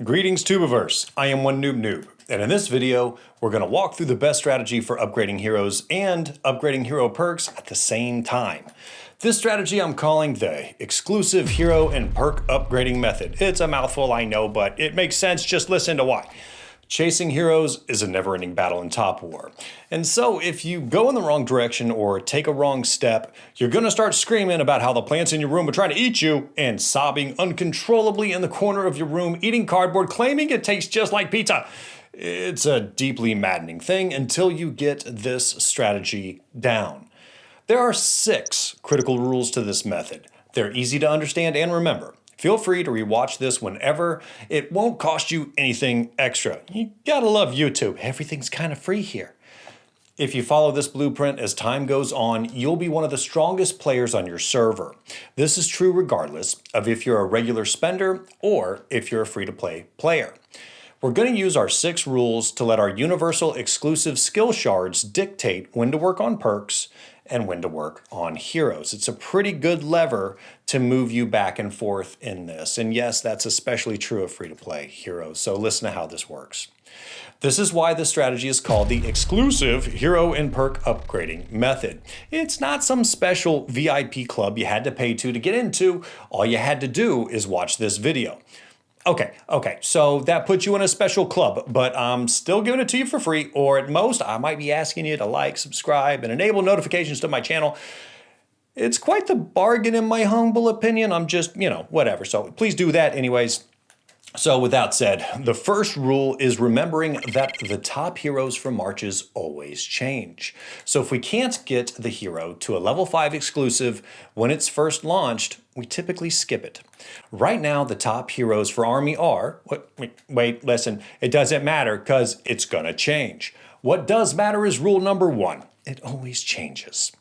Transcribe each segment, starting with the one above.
Greetings Tubiverse, I am one noob, and in this video, we're going to walk through the best strategy for upgrading heroes and upgrading hero perks at the same time. This strategy I'm calling the exclusive hero and perk upgrading method. It's a mouthful, I know, but it makes sense, just listen to why. Chasing heroes is a never-ending battle in Top War. And so if you go in the wrong direction or take a wrong step, you're gonna start screaming about how the plants in your room are trying to eat you and sobbing uncontrollably in the corner of your room, eating cardboard, claiming it tastes just like pizza. It's a deeply maddening thing until you get this strategy down. There are 6 critical rules to this method. They're easy to understand and remember. Feel free to rewatch this whenever. It won't cost you anything extra. You gotta love YouTube. Everything's kind of free here. If you follow this blueprint as time goes on, you'll be one of the strongest players on your server. This is true regardless of if you're a regular spender or if you're a free-to-play player. We're going to use our 6 rules to let our universal exclusive skill shards dictate when to work on perks and when to work on heroes. It's a pretty good lever to move you back and forth in this. And yes, that's especially true of free-to-play heroes. So listen to how this works. This is why this strategy is called the exclusive hero and perk upgrading method. It's not some special VIP club you had to pay to get into. All you had to do is watch this video. Okay, so that puts you in a special club, but I'm still giving it to you for free, or at most, I might be asking you to like, subscribe, and enable notifications to my channel. It's quite the bargain in my humble opinion. I'm just, whatever. So please do that anyways. So with that said, the first rule is remembering that the top heroes from Marches always change. So if we can't get the hero to a level 5 exclusive when it's first launched, we typically skip it. Right now, the top heroes for Army are, wait, listen, it doesn't matter because it's gonna change. What does matter is rule number 1. It always changes.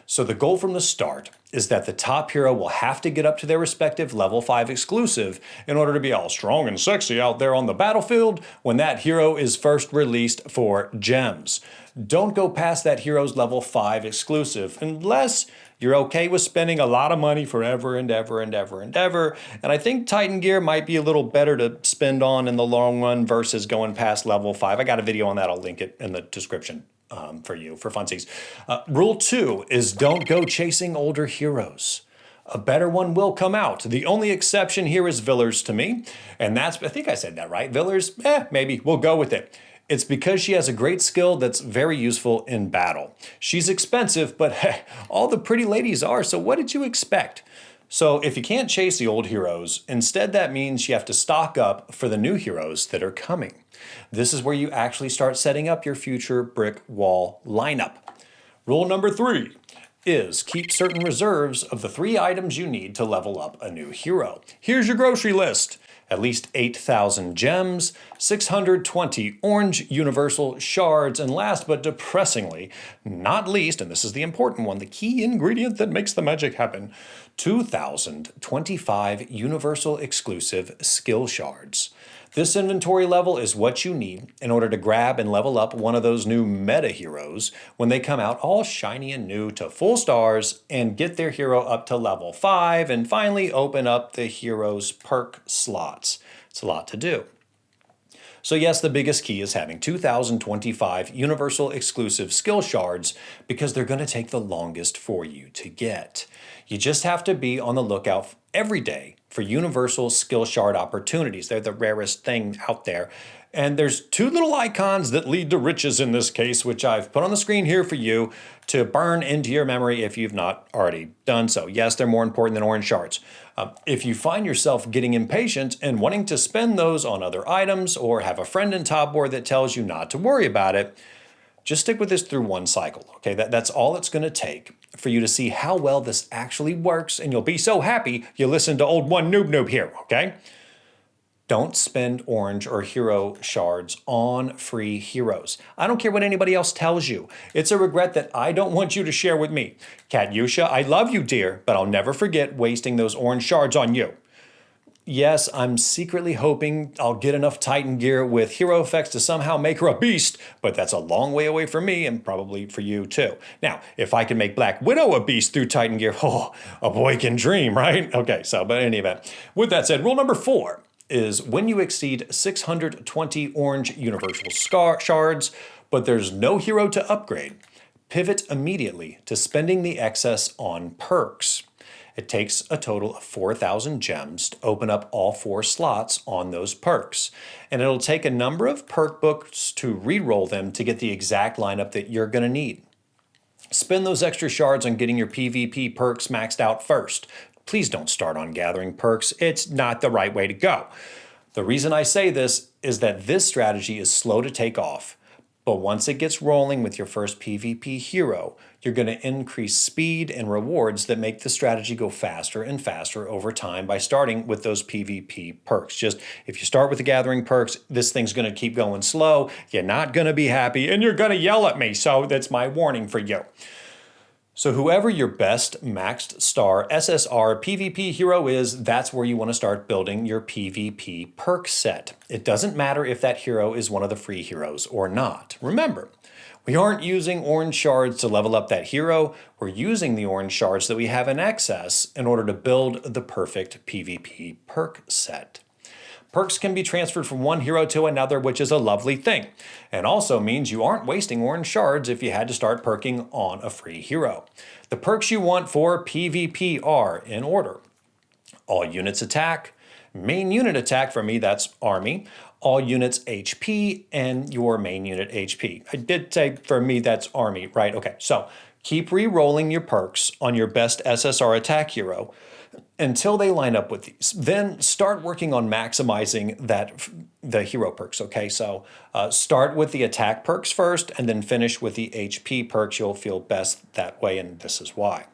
So the goal from the start is that the top hero will have to get up to their respective level 5 exclusive in order to be all strong and sexy out there on the battlefield when that hero is first released for gems. Don't go past that hero's level 5 exclusive unless you're okay with spending a lot of money forever and ever and ever and ever. And I think Titan gear might be a little better to spend on in the long run versus going past level 5. I got a video on that. I'll link it in the description. For you, for funsies. Rule 2 is don't go chasing older heroes. A better one will come out. The only exception here is Villers to me, and I think I said that right. Villers, maybe, we'll go with it. It's because she has a great skill that's very useful in battle. She's expensive, but all the pretty ladies are, so what did you expect? So if you can't chase the old heroes, instead that means you have to stock up for the new heroes that are coming. This is where you actually start setting up your future brick wall lineup. Rule number 3 is keep certain reserves of the 3 items you need to level up a new hero. Here's your grocery list. At least 8,000 gems, 620 orange universal shards, and last but depressingly, not least, and this is the important one, the key ingredient that makes the magic happen, 2,025 universal exclusive skill shards. This inventory level is what you need in order to grab and level up one of those new meta heroes when they come out all shiny and new to full stars and get their hero up to level 5 and finally open up the hero's perk slots. It's a lot to do. So yes, the biggest key is having 2,025 universal exclusive skill shards because they're going to take the longest for you to get. You just have to be on the lookout every day for universal skill shard opportunities. They're the rarest thing out there. And there's 2 little icons that lead to riches in this case, which I've put on the screen here for you to burn into your memory if you've not already done so. Yes, they're more important than orange shards. If you find yourself getting impatient and wanting to spend those on other items or have a friend in Top War that tells you not to worry about it, just stick with this through one cycle, okay? That's all it's going to take for you to see how well this actually works, and you'll be so happy you listened to old one noob here, okay? Don't spend orange or hero shards on free heroes. I don't care what anybody else tells you. It's a regret that I don't want you to share with me. Katyusha, I love you, dear, but I'll never forget wasting those orange shards on you. Yes, I'm secretly hoping I'll get enough Titan gear with hero effects to somehow make her a beast, but that's a long way away from me and probably for you too. Now, if I can make Black Widow a beast through Titan gear, a boy can dream, right? Okay, but in any event, with that said, rule number 4 is when you exceed 620 orange universal shards, but there's no hero to upgrade, pivot immediately to spending the excess on perks. It takes a total of 4,000 gems to open up all 4 slots on those perks. And it'll take a number of perk books to re-roll them to get the exact lineup that you're going to need. Spend those extra shards on getting your PvP perks maxed out first. Please don't start on gathering perks. It's not the right way to go. The reason I say this is that this strategy is slow to take off. But once it gets rolling with your first PvP hero, you're going to increase speed and rewards that make the strategy go faster and faster over time by starting with those PvP perks. Just if you start with the gathering perks, this thing's going to keep going slow. You're not going to be happy and you're going to yell at me. So that's my warning for you. So whoever your best maxed star SSR PvP hero is, that's where you want to start building your PvP perk set. It doesn't matter if that hero is one of the free heroes or not. Remember, we aren't using orange shards to level up that hero. We're using the orange shards that we have in excess in order to build the perfect PvP perk set. Perks can be transferred from one hero to another, which is a lovely thing, and also means you aren't wasting orange shards if you had to start perking on a free hero. The perks you want for PvP are in order: all units attack, main unit attack, for me that's army, all units HP, and your main unit HP. I did say for me that's army, right? Okay, so keep re-rolling your perks on your best SSR attack hero until they line up with these. Then start working on maximizing the hero perks, okay? So start with the attack perks first and then finish with the HP perks. You'll feel best that way, and this is why.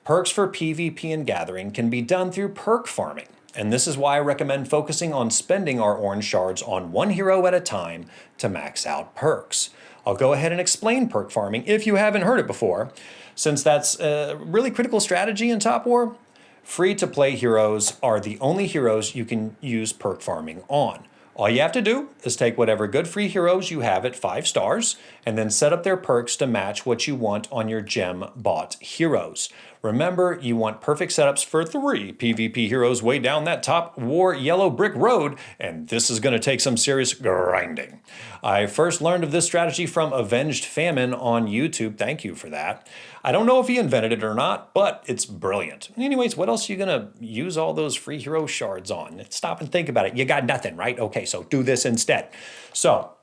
Perks for PvP and gathering can be done through perk farming. And this is why I recommend focusing on spending our orange shards on one hero at a time to max out perks. I'll go ahead and explain perk farming if you haven't heard it before, since that's a really critical strategy in Top War. Free-to-play heroes are the only heroes you can use perk farming on. All you have to do is take whatever good free heroes you have at 5 stars and then set up their perks to match what you want on your gem bought heroes. Remember, you want perfect setups for 3 PvP heroes way down that Top War yellow brick road, and this is going to take some serious grinding. I first learned of this strategy from Avenged Famine on YouTube. Thank you for that. I don't know if he invented it or not, but it's brilliant. Anyways, what else are you going to use all those free hero shards on? Stop and think about it. You got nothing, right? Okay, so do this instead. So,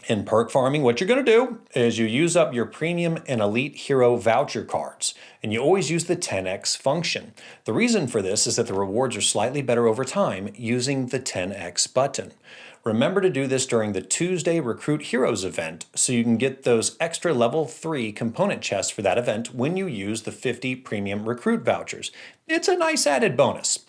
in perk farming, what you're going to do is you use up your premium and elite hero voucher cards, and you always use the 10x function. The reason for this is that the rewards are slightly better over time using the 10x button. Remember to do this during the Tuesday Recruit Heroes event so you can get those extra level 3 component chests for that event when you use the 50 premium recruit vouchers. It's a nice added bonus.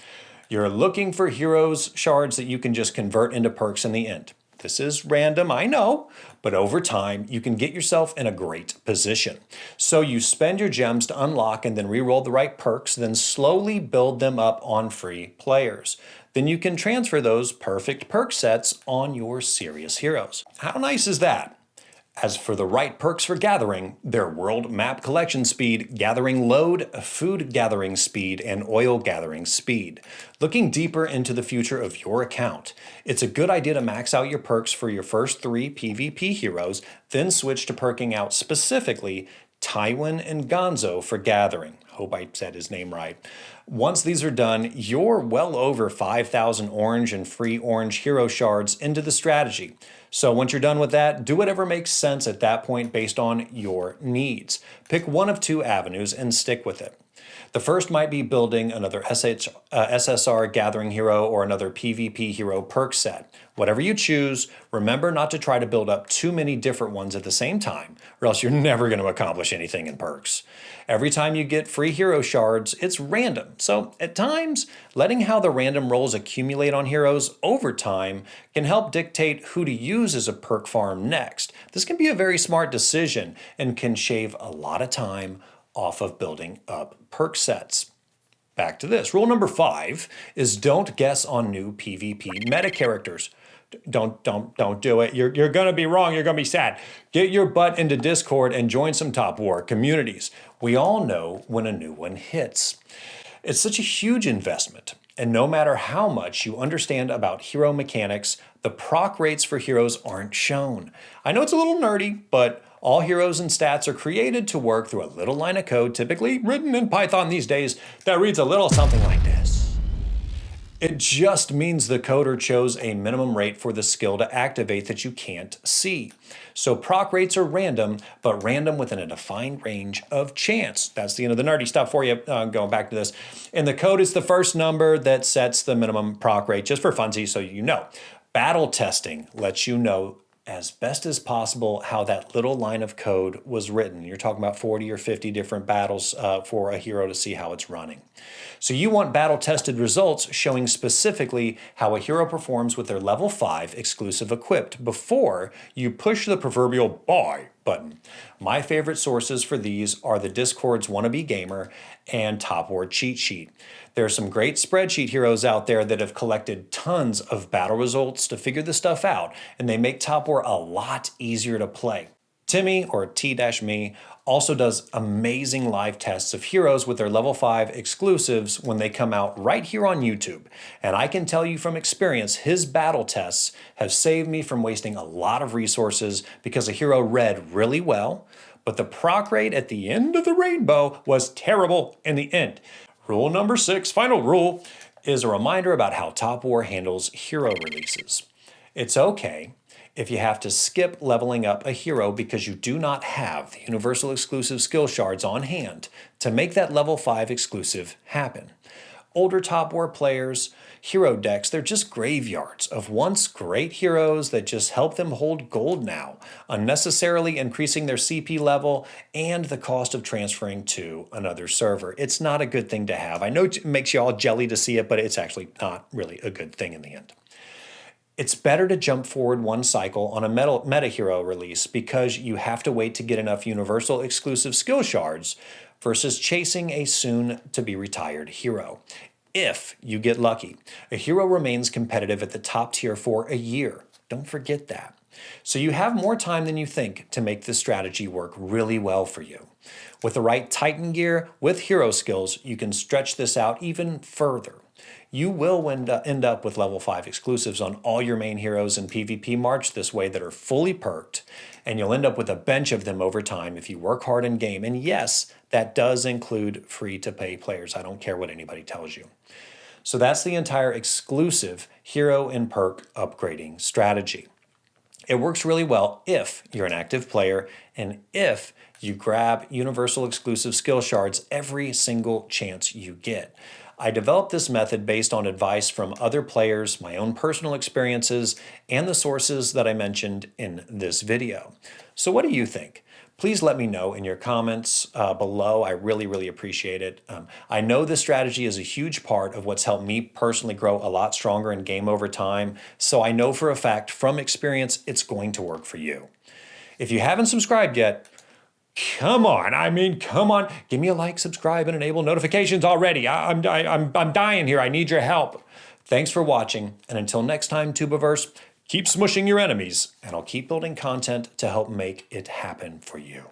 You're looking for heroes shards that you can just convert into perks in the end. This is random, I know, but over time, you can get yourself in a great position. So you spend your gems to unlock and then re-roll the right perks, then slowly build them up on free players. Then you can transfer those perfect perk sets on your serious heroes. How nice is that? As for the right perks for gathering, they're world map collection speed, gathering load, food gathering speed, and oil gathering speed. Looking deeper into the future of your account, it's a good idea to max out your perks for your first 3 PvP heroes, then switch to perking out specifically Tywin and Gonzo for gathering. Hope I said his name right. Once these are done, you're well over 5,000 orange and free orange hero shards into the strategy. So once you're done with that, do whatever makes sense at that point based on your needs. Pick one of 2 avenues and stick with it. The first might be building another SSR gathering hero or another PvP hero perk set. Whatever you choose, remember not to try to build up too many different ones at the same time, or else you're never going to accomplish anything in perks. Every time you get free hero shards, it's random. So at times, letting how the random rolls accumulate on heroes over time can help dictate who to use as a perk farm next. This can be a very smart decision and can shave a lot of time off of building up perk sets. Back to this. Rule number 5 is don't guess on new PvP meta characters. Don't do it. You're going to be wrong. You're going to be sad. Get your butt into Discord and join some Top War communities. We all know when a new one hits. It's such a huge investment. And no matter how much you understand about hero mechanics, the proc rates for heroes aren't shown. I know it's a little nerdy, but all heroes and stats are created to work through a little line of code, typically written in Python these days, that reads a little something like this. It just means the coder chose a minimum rate for the skill to activate that you can't see. So proc rates are random, but random within a defined range of chance. That's the end of the nerdy stuff for you, going back to this. And the code is the first number that sets the minimum proc rate, just for funsies, so you know. Battle testing lets you know as best as possible how that little line of code was written. You're talking about 40 or 50 different battles for a hero to see how it's running. So you want battle-tested results showing specifically how a hero performs with their level 5 exclusive equipped before you push the proverbial buy button. My favorite sources for these are the Discord's Wannabe Gamer and Top War Cheat Sheet. There are some great spreadsheet heroes out there that have collected tons of battle results to figure this stuff out, and they make Top War a lot easier to play. Timmy, or T-Me, also does amazing live tests of heroes with their level 5 exclusives when they come out right here on YouTube. And I can tell you from experience, his battle tests have saved me from wasting a lot of resources because a hero read really well, but the proc rate at the end of the rainbow was terrible in the end. Rule number 6, final rule, is a reminder about how Top War handles hero releases. It's okay if you have to skip leveling up a hero because you do not have the universal exclusive skill shards on hand to make that level 5 exclusive happen. Older Top War players, hero decks, they're just graveyards of once great heroes that just help them hold gold now, unnecessarily increasing their CP level and the cost of transferring to another server. It's not a good thing to have. I know it makes you all jelly to see it, but it's actually not really a good thing in the end. It's better to jump forward one cycle on a meta hero release because you have to wait to get enough universal exclusive skill shards versus chasing a soon-to-be-retired hero. If you get lucky, a hero remains competitive at the top tier for a year. Don't forget that. So you have more time than you think to make this strategy work really well for you. With the right Titan gear with hero skills, you can stretch this out even further. You will end up with level 5 exclusives on all your main heroes in PvP March this way that are fully perked, and you'll end up with a bench of them over time if you work hard in game. And yes, that does include free-to-pay players. I don't care what anybody tells you. So that's the entire exclusive hero and perk upgrading strategy. It works really well if you're an active player and if you grab universal exclusive skill shards every single chance you get. I developed this method based on advice from other players, my own personal experiences, and the sources that I mentioned in this video. So what do you think? Please let me know in your comments below. I really appreciate it. I know this strategy is a huge part of what's helped me personally grow a lot stronger in game over time, so I know for a fact from experience it's going to work for you. If you haven't subscribed yet, come on. Give me a like, subscribe, and enable notifications already. I'm dying here. I need your help. Thanks for watching, and until next time, Tubiverse, keep smushing your enemies, and I'll keep building content to help make it happen for you.